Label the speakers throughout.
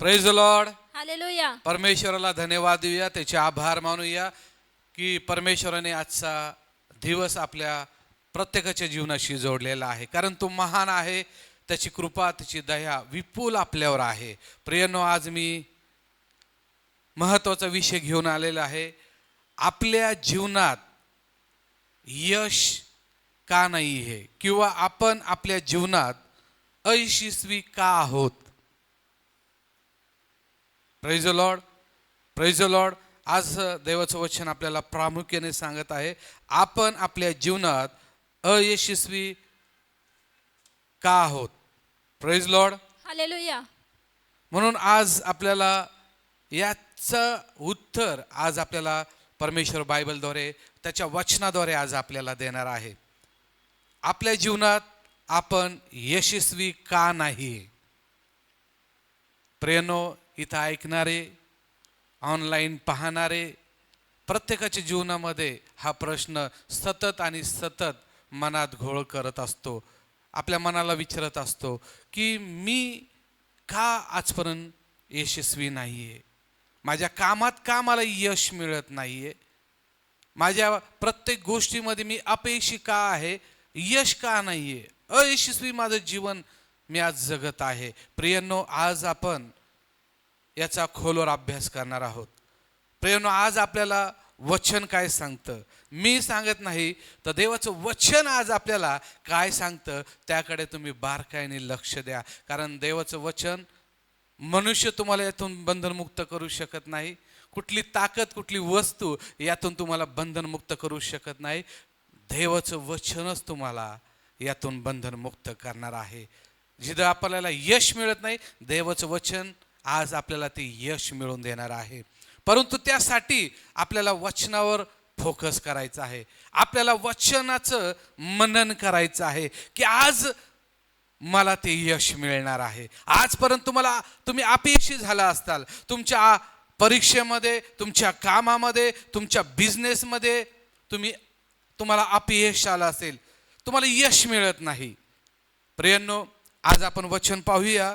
Speaker 1: Praise the lord.
Speaker 2: Hallelujah.
Speaker 1: परमेश्वराला धन्यवाद देऊया, त्याचे आभार मानूया की परमेश्वराने आजचा दिवस आपल्या प्रत्येकाच्या जीवनाशी जोडलेला आहे. कारण तो महान आहे, त्याची कृपा त्याची दया विपुल आपल्यावर आहे. प्रियनो, आज मी महत्त्वाचा विषय घेऊन आलेला आहे. आपल्या जीवनात यश का नाही आहे, किंवा आपण आपल्या जीवनात अयशस्वी का आहोत. Praise the Lord, praise the Lord. आज देवाचं वचन आपल्याला प्रामुख्याने सांगत आहे, आपण आपल्या जीवनात अयशस्वी का आहोत. Praise Lord.
Speaker 2: हालेलुया.
Speaker 1: म्हणून आज आपल्याला याचं उत्तर आज आपल्याला परमेश्वर बायबलद्वारे त्याच्या वचनाद्वारे आज आपल्याला देणार आहे. आपल्या जीवनात आपण यशस्वी का नाही. प्रियनो, इथं ऐकणारे, ऑनलाईन पाहणारे प्रत्येकाच्या जीवनामध्ये हा प्रश्न सतत आणि सतत मनात घोळ करत असतो. आपल्या मनाला विचारत असतो की मी का आजपर्यंत यशस्वी नाही आहे. माझ्या कामात का मला यश मिळत नाही आहे. माझ्या प्रत्येक गोष्टीमध्ये मी अपयशी का आहे, यश का नाही आहे, अयशस्वी माझं जीवन मी आज जगत आहे. प्रियनो, आज आपण याचा खोलवर अभ्यास करणार आहोत. प्रियनो, आज आपल्याला वचन काय सांगतं, मी सांगत नाही तर देवाचं वचन आज आपल्याला काय सांगतं त्याकडे तुम्ही बारकाईने लक्ष द्या. कारण देवाचं वचन, मनुष्य तुम्हाला यातून बंधनमुक्त करू शकत नाही. कुठली ताकद, कुठली वस्तू यातून तुम्हाला बंधनमुक्त करू शकत नाही. देवाचं वचनच तुम्हाला यातून बंधनमुक्त करणार आहे. जिथं आपल्याला यश मिळत नाही, देवाचं वचन आज आपल्याला ते यश मिळवून देणार आहे. परंतु त्यासाठी आपल्याला वचनावर फोकस करायचा आहे. आपल्याला वचनाचं मनन करायचं आहे की आज मला ते यश मिळणार आहे. आजपर्यंत तुम्ही अपयशी झाला असताल, तुमच्या परीक्षेमध्ये, तुमच्या कामामध्ये, तुमच्या बिझनेसमध्ये तुम्हाला अपयश आलं असेल, तुम्हाला यश मिळत नाही. प्रियनो, आज आपण वचन पाहूया.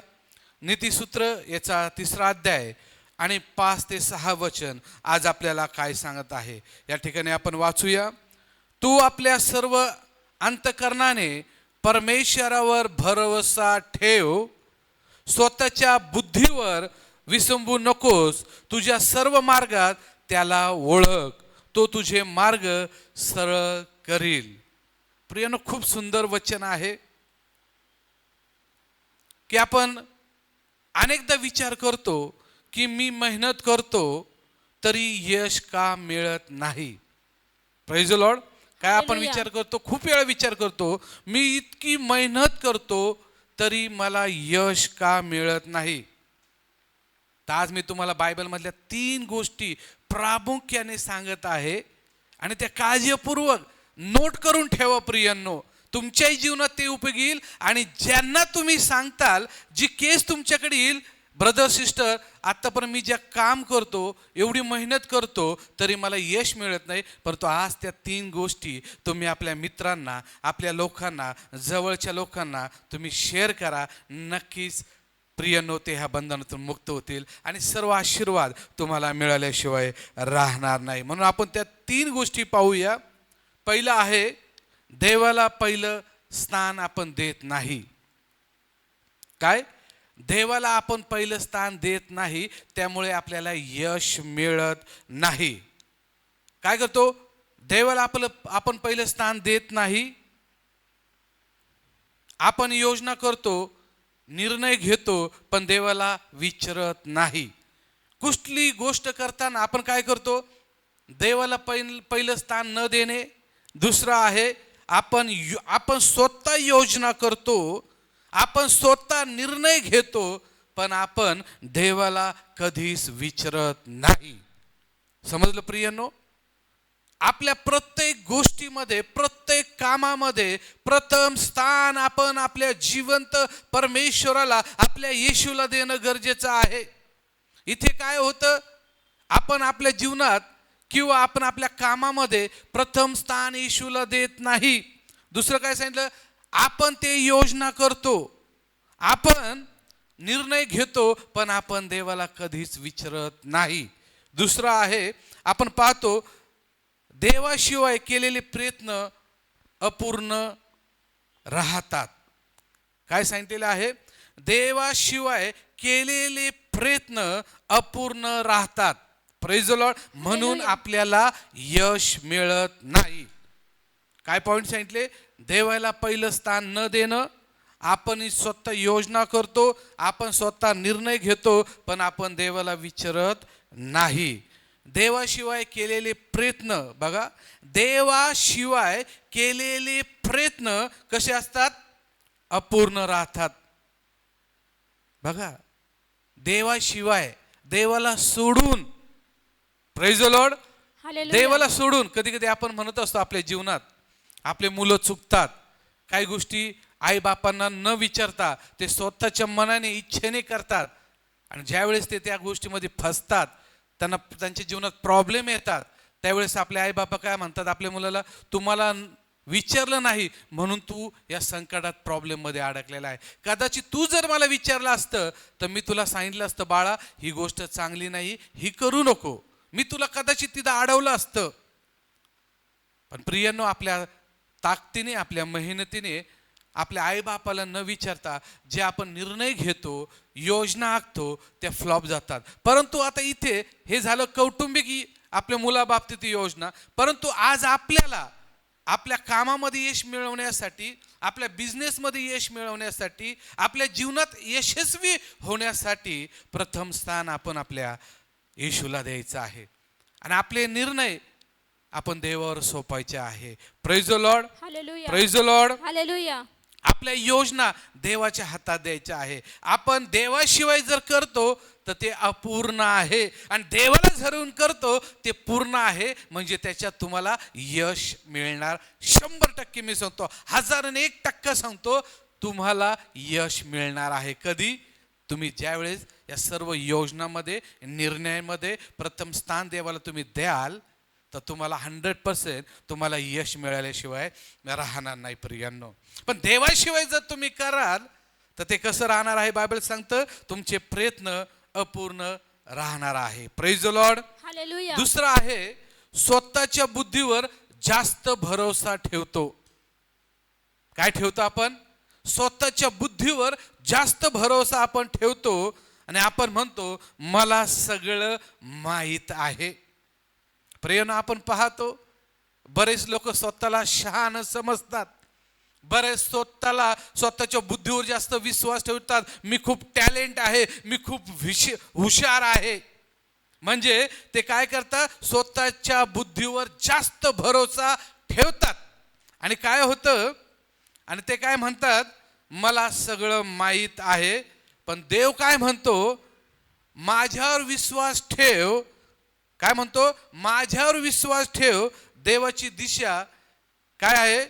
Speaker 1: नीतिसूत्र याचा 3रा अध्याय आणि 5 ते 6 वचन आज आपल्याला काय सांगत आहे. या ठिकाणी आपण वाचूया. तू आपल्या सर्व अंतकरणाने परमेश्वरावर भरवसा ठेव, स्वतःच्या बुद्धीवर विसंबू नकोस. तुझ्या सर्व मार्गात त्याला ओळख, तो तुझे मार्ग सरळ करील. प्रियनो, खूप सुंदर वचन आहे की आपण अनेकदा विचार करतो की मी मेहनत करतो तरी यश का मिळत नाही. Praise the Lord. काय आपण विचार करतो, खूप वेळा विचार करतो, मी इतकी मेहनत करतो तरी मला यश का मिळत नाही. तर आज मी तुम्हाला बायबलमधल्या 3 गोष्टी प्रामुख्याने सांगत आहे आणि त्या काळजीपूर्वक नोट करून ठेवा. प्रियांनो, तुमच्याही जीवनात ते उपयोगी येईल आणि ज्यांना तुम्ही सांगताल, जी केस तुमच्याकडे येईल, ब्रदर सिस्टर, आत्तापर्यंत मी ज्या काम करतो, एवढी मेहनत करतो तरी मला यश मिळत नाही. परंतु आज त्या 3 गोष्टी तुम्ही आपल्या मित्रांना, आपल्या लोकांना, जवळच्या लोकांना तुम्ही शेअर करा. नक्कीच प्रियनो, ते ह्या बंधनातून मुक्त होतील आणि सर्व आशीर्वाद तुम्हाला मिळाल्याशिवाय राहणार नाही. म्हणून आपण त्या 3 गोष्टी पाहूया. पहिलं आहे, देवाला पहिलं स्थान आपण देत नाही. काय? देवाला आपण पहिलं स्थान देत नाही, त्यामुळे आपल्याला यश मिळत नाही. काय करतो? देवाला आपण पहिलं स्थान देत नाही. आपण योजना करतो, निर्णय घेतो, पण देवाला विचारत नाही. कुठली गोष्ट करताना आपण काय करतो? देवाला पहिलं स्थान न देणे. दुसरं आहे, आपण स्वतः योजना करतो, आपण स्वतः निर्णय घेतो, पण आपण देवाला कधीच विचारत नाही. समजलं प्रियनो? आपल्या प्रत्येक गोष्टीमध्ये, प्रत्येक कामामध्ये प्रथम स्थान आपण आपल्या जिवंत परमेश्वराला, आपल्या येशूला देणं गरजेचं आहे. इथे काय होतं? आपण आपल्या जीवनात किंवा आपण आपल्या कामामध्ये प्रथम स्थान येशूला देत नाही. दुसरं काय सांगितलं? आपण ते योजना करतो, आपण निर्णय घेतो, पण आपण देवाला कधीच विचारत नाही. दुसरं आहे, आपण पाहतो देवाशिवाय केलेले प्रयत्न अपूर्ण राहतात. काय सांगितलेलं आहे? देवाशिवाय केलेले प्रयत्न अपूर्ण राहतात. Praise the Lord. म्हणून आपल्याला यश मिळत नाही. काय पॉइंट सांगितले? देवाला पहिलं स्थान न देणं, आपण स्वतः योजना करतो, आपण स्वतः निर्णय घेतो, पण आपण देवाला विचारत नाही. देवाशिवाय केलेले प्रयत्न, बघा, देवाशिवाय केलेले प्रयत्न कसे असतात? अपूर्ण राहतात. बघा, देवाशिवाय, देवाला सोडून, प्रेज द लॉर्ड, देवाला सोडून कधी कधी आपण म्हणत असतो आपल्या जीवनात आपले मुलं चुकतात, काही गोष्टी आई बापांना न विचारता ते स्वतःच्या मनाने इच्छेने करतात, आणि ज्यावेळेस ते त्या गोष्टीमध्ये फसतात, त्यांना त्यांच्या जीवनात प्रॉब्लेम येतात, त्यावेळेस आपले आई बापा काय म्हणतात आपल्या मुलाला? तुम्हाला विचारलं नाही म्हणून तू या संकटात प्रॉब्लेम मध्ये अडकलेला आहे. कदाचित तू जर मला विचारलं असतं तर मी तुला सांगितलं असतं, बाळा ही गोष्ट चांगली नाही, ही करू नको, मी तुला कदाचित तिथं अडवलं असतं. पण प्रियांनो, आपल्या ताकदीने, आपल्या मेहनतीने, आपल्या आईबापाला न विचारता जे आपण निर्णय घेतो, योजना आखतो, त्या फ्लॉप जातात. परंतु आता इथे हे झालं कौटुंबिक आपल्या मुलाबाबतीत योजना. परंतु आज आपल्याला आपल्या कामामध्ये यश मिळवण्यासाठी, आपल्या बिझनेसमध्ये यश मिळवण्यासाठी, आपल्या जीवनात यशस्वी होण्यासाठी प्रथम स्थान आपण आपल्या येशूला द्यायचं आहे, आणि आपले निर्णय आपण देवावर सोपायचे आहे. Praise the Lord, praise the lord, hallelujah. आपल्या योजना देवाच्या हातात द्यायच्या आहे. आपण देवाशिवाय जर करतो तर ते अपूर्ण आहे, आणि देवाला धरून करतो ते पूर्ण आहे. म्हणजे त्याच्यात तुम्हाला यश मिळणार 100%. मी सांगतो, 1001% सांगतो, तुम्हाला यश मिळणार आहे. कधी? तुम्ही ज्यावेळेस या सर्व योजनामध्ये, निर्णयामध्ये प्रथम स्थान देवाला तुम्ही द्याल, तर तुम्हाला 100% तुम्हाला यश मिळाल्याशिवाय राहणार नाही प्रियांनो. पण देवाशिवाय जर तुम्ही कराल तर ते कसं राहणार आहे? बायबल सांगतं, तुमचे प्रयत्न अपूर्ण राहणार आहे. Praise the lord, hallelujah. दुसरं आहे, स्वतःच्या बुद्धीवर जास्त भरोसा ठेवतो. काय ठेवतो आपण? स्वतःच्या बुद्धीवर जास्त भरोसा आपण ठेवतो, आणि आपण म्हणतो मला सगळं माहीत आहे. प्रियनो, आपण पाहतो बरेच लोक स्वतःला शहाणं समजतात, बरेच स्वतःच्या बुद्धीवर जास्त विश्वास ठेवतात. मी खूप टॅलेंट आहे, मी खूप हुशार आहे. म्हणजे ते काय करतात? स्वतःच्या बुद्धीवर जास्त भरोसा ठेवतात, आणि काय होतं? आणि ते काय म्हणतात? मला सगळं माहीत आहे. पण देव काय म्हणतो? माझ्यावर विश्वास ठेव. काय म्हणतो? माझ्यावर विश्वास ठेव. देवाची दिशा काय आहे?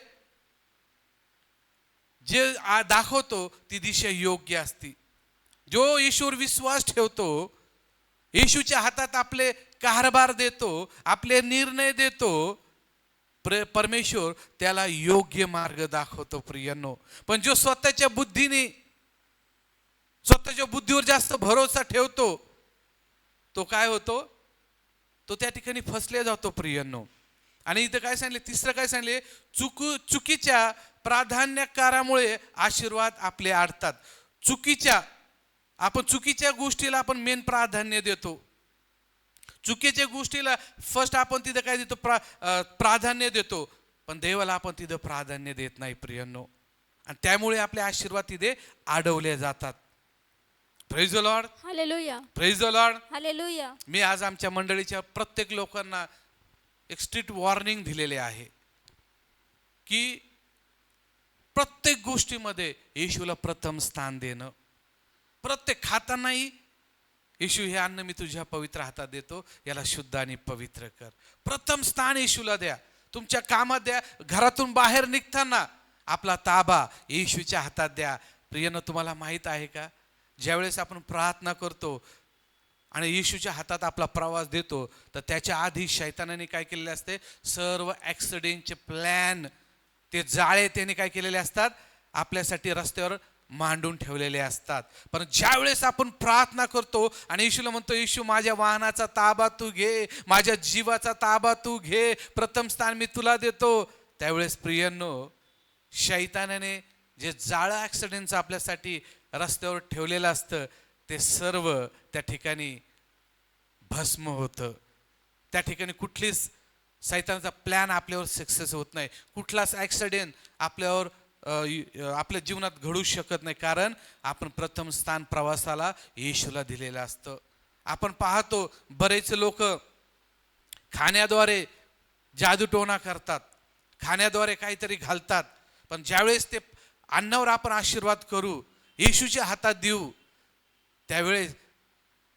Speaker 1: जे दाखवतो ती दिशा योग्य असते. जो येशूवर विश्वास ठेवतो, येशूच्या हातात आपले कारभार देतो, आपले निर्णय देतो, परमेश्वर त्याला योग्य मार्ग दाखवतो प्रियांनो. पण जो स्वतःच्या बुद्धीवर जास्त भरोसा ठेवतो, तो काय होतो? तो त्या ठिकाणी फसले जातो प्रियांनो. आणि इथं काय सांगितले? तिसरं काय सांगितले? चुकीच्या प्राधान्यकारामुळे आशीर्वाद आपले अडतात. आपण चुकीच्या गोष्टीला आपण मेन प्राधान्य देतो. चुकीच्या गोष्टीला फर्स्ट आपण तिथं काय देतो? प्राधान्य देतो. पण देवाला आपण तिथं प्राधान्य देत नाही प्रियांनो, आणि त्यामुळे आपले आशीर्वाद तिथे अडवले जातात. Praise the lord, hallelujah. Praise the lord, hallelujah. मी आज आमच्या मंडळीच्या प्रत्येक लोकांना एक स्ट्रिक्ट वॉर्निंग दिलेले आहे की प्रत्येक गोष्टीमध्ये येशूला प्रथम स्थान देणं. प्रत्येक खातानाही येशू, हे अन्न मी तुझ्या पवित्र हातात देतो, याला शुद्ध आणि पवित्र कर. प्रथम स्थान येशूला द्या. तुमच्या कामात द्या, घरातून बाहेर निघताना आपला ताबा येशूच्या हातात द्या. प्रियनो, तुम्हाला माहित आहे का, ज्यावेळेस आपण प्रार्थना करतो आणि येशूच्या हातात आपला प्रवास देतो, तर त्याच्या आधी शैतानाने काय केलेले असते? सर्व ॲक्सिडेंटचे प्लॅन, ते जाळे त्याने काय केलेले असतात? आपल्यासाठी रस्त्यावर मांडून ठेवलेले असतात. पण ज्या वेळेस आपण प्रार्थना करतो आणि येशूला म्हणतो, येशू माझ्या वाहनाचा ताबा तू घे, माझ्या जीवाचा ताबा तू घे, प्रथम स्थान मी तुला देतो, त्यावेळेस प्रियांनो, शैतानाने जे जाळं ॲक्सिडेंटचं आपल्यासाठी रस्त्यावर ठेवलेलं असतं ते सर्व त्या ठिकाणी भस्म होतं. त्या ठिकाणी कुठलीच सैतानाचा प्लॅन आपल्यावर सक्सेस होत नाही. कुठलाच ॲक्सिडेंट आपल्यावर आपल्या जीवनात घडू शकत नाही, कारण आपण प्रथम स्थान प्रवासाला येशूला दिलेलं असतं. आपण पाहतो बरेच लोक खाण्याद्वारे जादूटोणा करतात, खाण्याद्वारे काहीतरी घालतात, पण ज्यावेळेस ते अन्नावर आपण आशीर्वाद करू, येशूच्या हातात देऊ, त्यावेळेस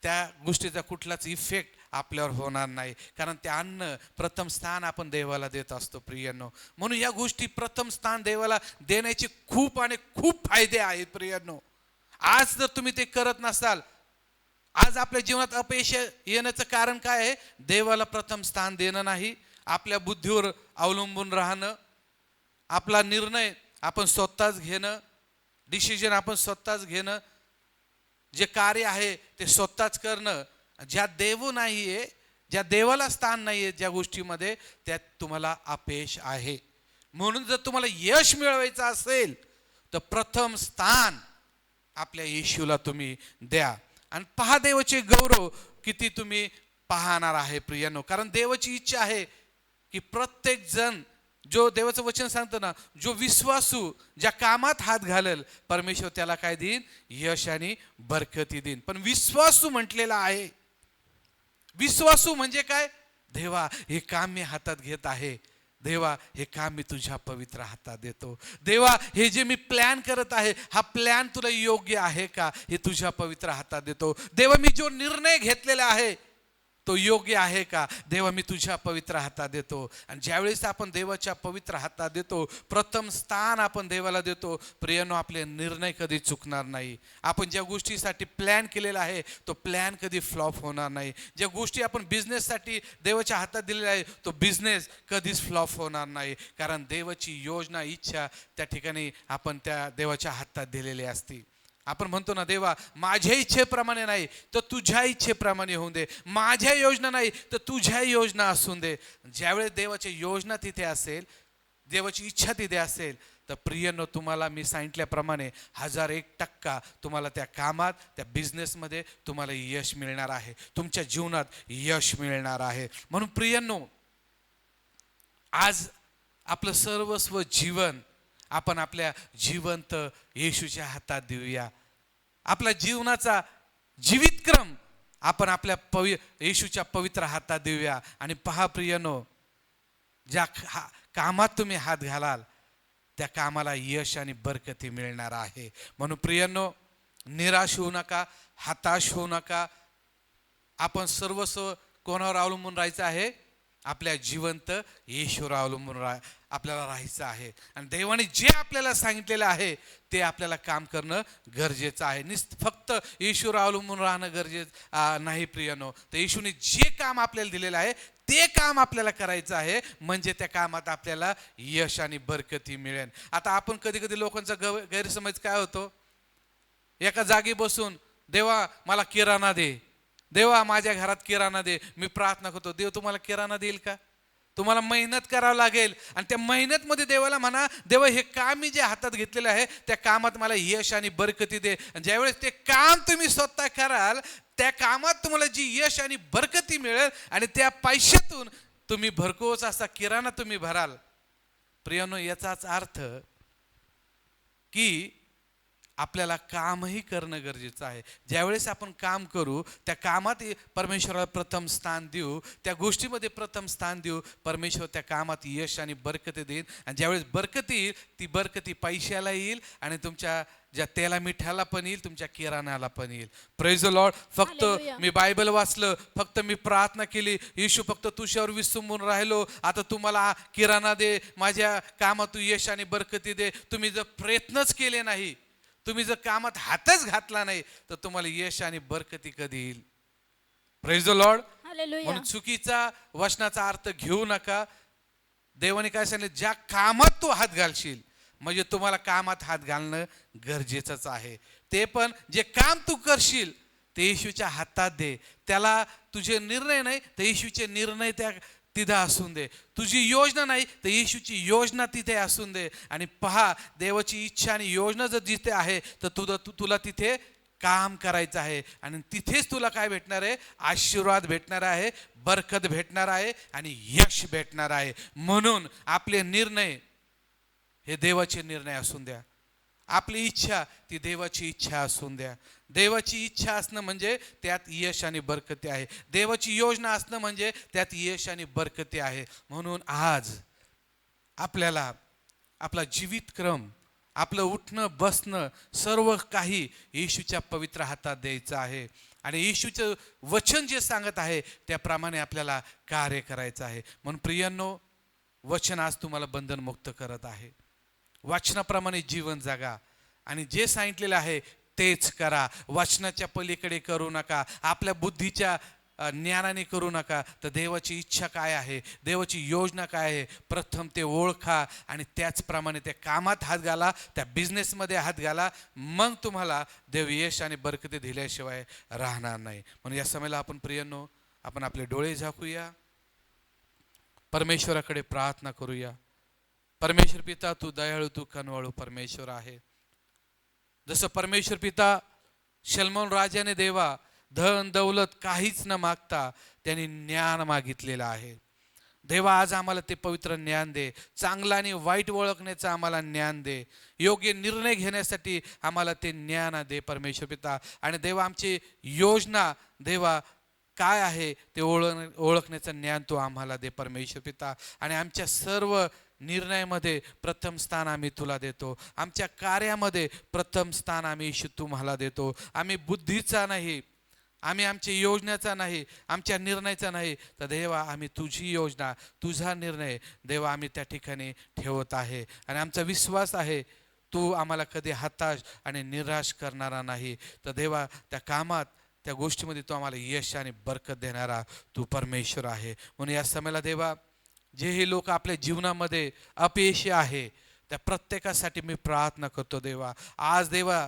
Speaker 1: त्या गोष्टीचा कुठलाच इफेक्ट आपल्यावर होणार नाही, कारण ते अन्न प्रथम स्थान आपण देवाला देत असतो प्रियांनो. म्हणून या गोष्टी प्रथम स्थान देवाला देण्याचे खूप आणि खूप फायदे आहेत प्रियांनो. आज जर तुम्ही ते करत नसाल, आज आपल्या जीवनात अपयश येण्याचं कारण काय आहे? देवाला प्रथम स्थान देणं नाही, आपल्या बुद्धीवर अवलंबून राहणं, आपला निर्णय आपण स्वतःच घेणं, डिसिजन आपण स्वतःच घेणं, जे कार्य आहे ते स्वतःच करणं. ज्या देव नाहीये, ज्या देवाला स्थान नाहीये ज्या गोष्टीमध्ये, त्यात तुम्हाला अपयश आहे. म्हणून जर तुम्हाला यश मिळवायचं असेल तर प्रथम स्थान आपल्या येशूला तुम्ही द्या. आणि पहा देवाचे गौरव किती तुम्ही पाहणार आहे प्रियांनो, कारण देवाची इच्छा आहे की प्रत्येक जण, जो देवाचं वचन सांगतं ना, जो विश्वासू ज्या कामात हात घालेल परमेश्वर त्याला काय देईन? यश आणि बरकती देईन. पण विश्वासू म्हटलेला आहे. विश्वासू म्हणजे काय? देवा हे काम मी हातात घेत आहे, देवा हे काम मी तुझ्या पवित्र हातात देतो, देवा हे जे मी प्लॅन करत आहे हा प्लॅन तुला योग्य आहे का, हे तुझ्या पवित्र हातात देतो. देवा मी जो निर्णय घेतलेला आहे तो योग्य आहे का, देवा मी तुझ्या पवित्र हातात देतो. आणि ज्यावेळेस आपण देवाच्या पवित्र हातात देतो, प्रथम स्थान आपण देवाला देतो, प्रियांनो, आपले निर्णय कधी चुकणार नाही. आपण ज्या गोष्टीसाठी प्लॅन केलेला आहे तो प्लॅन कधी फ्लॉप होणार नाही. ज्या गोष्टी आपण बिझनेससाठी देवाच्या हातात दिलेला आहे तो बिझनेस कधीच फ्लॉप होणार नाही, कारण देवाची योजना, इच्छा त्या ठिकाणी आपण त्या देवाच्या हातात दिलेली असते. आपण म्हणतो ना, देवा माझ्या इच्छेप्रमाणे नाही तर तुझ्या इच्छेप्रमाणे होऊन दे, माझ्या योजना नाही तर तुझ्या योजना असून दे. ज्यावेळेस देवाची योजना तिथे असेल, देवाची इच्छा तिथे असेल, तर प्रियांनो, तुम्हाला मी सांगितल्याप्रमाणे 1001% तुम्हाला त्या कामात, त्या बिझनेसमध्ये तुम्हाला यश मिळणार आहे, तुमच्या जीवनात यश मिळणार आहे. म्हणून प्रियांनो, आज आपलं सर्वस्व जीवन आपण आपल्या जिवंत येशूच्या हातात देऊया. आपल्या जीवनाचा जीवितक्रम आपण आपल्या येशूच्या पवित्र हातात देऊया. आणि पहा प्रियांनो, ज्या कामात तुम्ही हात घालाल त्या कामाला यश आणि बरकती मिळणार आहे. म्हणून प्रियांनो, निराश होऊ नका, हताश होऊ नका. आपण सर्वस्व कोणावर अवलंबून राहायचं आहे? आपल्या जिवंत येशूवर अवलंबून आपल्याला राहायचं आहे. आणि देवाने जे आपल्याला सांगितलेलं आहे ते आपल्याला काम करणं गरजेचं आहे. फक्त येशूवर अवलंबून राहणं गरजेचं नाही प्रियांनो. तर येशूने जे काम आपल्याला दिलेलं आहे ते काम आपल्याला करायचं आहे, म्हणजे त्या कामात आपल्याला यश आणि बरकती मिळेल. आता आपण कधी कधी लोकांचा गैरसमज काय होतो? एका जागी बसून, देवा मला किराणा दे, देवा माझ्या घरात किराणा दे. मी प्रार्थना करतो, देव तुम्हाला किराणा देईल का? तुम्हाला मेहनत करावं लागेल. आणि त्या मेहनतमध्ये देवाला म्हणा, देवा हे काम मी जे हातात घेतलेलं आहे त्या कामात मला यश आणि बरकती दे. आणि ज्यावेळेस ते काम तुम्ही स्वतः कराल, त्या कामात तुम्हाला जी यश आणि बरकती मिळेल आणि त्या पैशातून तुम्ही भरघोस असा किराणा तुम्ही भराल. प्रियांनो, याचाच अर्थ की आपल्याला कामही करणं गरजेचं आहे. ज्यावेळेस आपण काम करू त्या कामात परमेश्वराला प्रथम स्थान देऊ, त्या गोष्टीमध्ये प्रथम स्थान देऊ, परमेश्वर त्या कामात यश आणि बरकती देईल. आणि ज्यावेळेस बरकती येईल, ती बरकती पैशाला येईल आणि तुमच्या ज्या तेला मिठाला पण येईल, तुमच्या किराणाला पण येईल. Praise the Lord. फक्त मी बायबल वाचलं, फक्त मी प्रार्थना केली, येशू फक्त तुझ्यावर विसंबून राहिलो, आता तुम्हाला किराणा दे, माझ्या कामात तू यश आणि बरकती दे. तुम्ही जर प्रयत्नच केले नाही, तुम्ही जर कामात हातच घातला नाही, तर तुम्हाला यश आणि बरकती कधी येईल? Praise the Lord. म्हणून चुकीचा वचनाचा अर्थ घेऊ नका. देवाने काय सांगितलं? ज्या कामात तू हात घालशील, म्हणजे तुम्हाला कामात हात घालणं गरजेचंच आहे. ते पण जे काम तू करशील ते येशूच्या हातात दे. त्याला तुझे निर्णय नाही तर येशूचे निर्णय त्या तिथं असून दे. तुझी योजना नाही तर येशूची योजना तिथे असून दे. आणि पहा, देवाची इच्छा आणि योजना जर जिथे आहे तर तुला तिथे काम करायचं आहे. आणि तिथेच तुला काय भेटणार आहे? आशीर्वाद भेटणार आहे, बरकत भेटणार आहे आणि यश भेटणार आहे. म्हणून आपले निर्णय हे देवाचे निर्णय असून द्या. आपली इच्छा ती देवाची इच्छा असून द्या. देवाची इच्छा असणं म्हणजे त्यात यश आणि बरकती आहे. देवाची योजना असणं म्हणजे त्यात यश आणि बरकती आहे. म्हणून आज आपल्याला आपला जीवितक्रम, आपलं उठणं बसणं सर्व काही येशूच्या पवित्र हातात द्यायचं आहे. आणि येशूचं वचन जे सांगत आहे त्याप्रमाणे आपल्याला कार्य करायचं आहे. म्हणून प्रियांनो, वचन आज तुम्हाला बंधनमुक्त करत आहे. वाचनाप्रमाणे जीवन जगा आणि जे सांगितलेलं आहे तेच करा. वाचनाच्या पलीकडे करू नका, आपल्या बुद्धीच्या ज्ञानाने करू नका. तर देवाची इच्छा काय आहे, देवाची योजना काय आहे, प्रथम ते ओळखा आणि त्याचप्रमाणे त्या कामात हात घाला, त्या बिझनेसमध्ये हात घाला. मग तुम्हाला देव यश आणि बरकती दिल्याशिवाय राहणार नाही. म्हणून या समयाला आपण प्रियांनो, आपण आपले डोळे झाकूया, परमेश्वराकडे प्रार्थना करूया. परमेश्वर पिता, तू दयाळू, तू कनवाळू परमेश्वर आहे. जसं परमेश्वर पिता शलोमोन राजाने देवा धन दौलत काहीच न मागता त्यांनी ज्ञान मागितलेलं आहे. देवा, आज आम्हाला ते पवित्र ज्ञान दे. चांगला आणि वाईट ओळखण्याचं आम्हाला ज्ञान दे. योग्य निर्णय घेण्यासाठी आम्हाला ते ज्ञान दे परमेश्वर पिता. आणि देवा, आमची योजना देवा काय आहे ते ओळखण्याचं ज्ञान तू आम्हाला दे परमेश्वर पिता. आणि आमच्या सर्व निर्णयामध्ये प्रथम स्थान आम्ही तुला देतो. आमच्या कार्यामध्ये प्रथम स्थान आम्ही येशू तुम्हाला देतो. आम्ही बुद्धीचा नाही, आम्ही आमच्या योजनेचा नाही, आमच्या निर्णयाचा नाही, तर देवा आम्ही तुझी योजना, तुझा निर्णय देवा आम्ही त्या ठिकाणी ठेवत आहे. आणि आमचा विश्वास आहे तू आम्हाला कधी हताश आणि निराश करणारा नाही. तर देवा त्या कामात, त्या गोष्टीमध्ये तू आम्हाला यश आणि बरकत देणारा तू परमेश्वर आहे. म्हणून या समयाला देवा, जे हे लोक आपल्या जीवनामध्ये अपयशी आहे त्या प्रत्येकासाठी मी प्रार्थना करतो देवा. आज देवा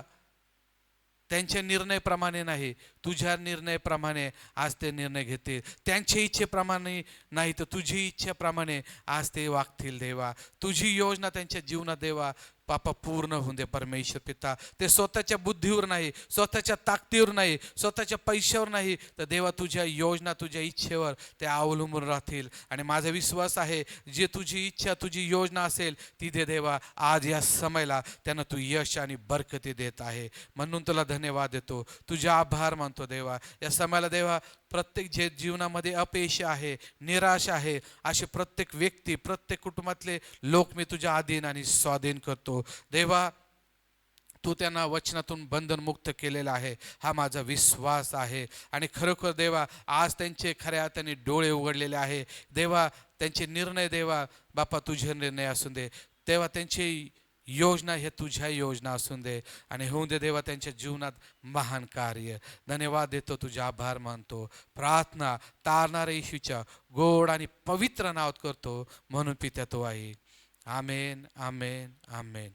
Speaker 1: त्यांच्या निर्णयाप्रमाणे नाही, तुझ्या निर्णयाप्रमाणे आज ते निर्णय घेतील. त्यांच्या इच्छेप्रमाणे नाही तर तुझी इच्छेप्रमाणे आज ते वागतील देवा. तुझी योजना त्यांच्या जीवनात देवा पापा पूर्ण होऊन दे परमेश्वर पिता. ते स्वतःच्या बुद्धीवर नाही, स्वतःच्या ताकदीवर नाही, स्वतःच्या पैशावर नाही, तर देवा तुझ्या योजना, तुझ्या इच्छेवर ते अवलंबून राहतील. आणि माझा विश्वास आहे जे तुझी इच्छा, तुझी योजना असेल ती दे देवा. आज या समयाला त्यांना तू यश आणि बरकती देत आहे. म्हणून तुला धन्यवाद देतो, तुझे आभार मानतो देवा. या समयाला देवा प्रत्येक जे जीवनामध्ये अपयश आहे, निराश आहे, असे प्रत्येक व्यक्ती, प्रत्येक कुटुंबातले लोक मी तुझ्या अधीन आणि स्वाधीन करतो देवा. तू त्यांना वचनातून बंधनमुक्त केलेलं आहे हा माझा विश्वास आहे. आणि खरोखर देवा आज त्यांचे खऱ्या अर्थाने डोळे उघडलेले आहे देवा. त्यांचे निर्णय देवा बापा तुझे निर्णय असून दे देवा. त्यांची योजना हे तुझ्या योजना असून दे आणि होऊन दे देवा त्यांच्या जीवनात महान कार्य. धन्यवाद देतो, तुझे आभार मानतो. प्रार्थना तारणाऱ्या येशूच्या गोड आणि पवित्र नावात करतो म्हणून पित्या तो आहे. आमेन, आमेन, आमेन.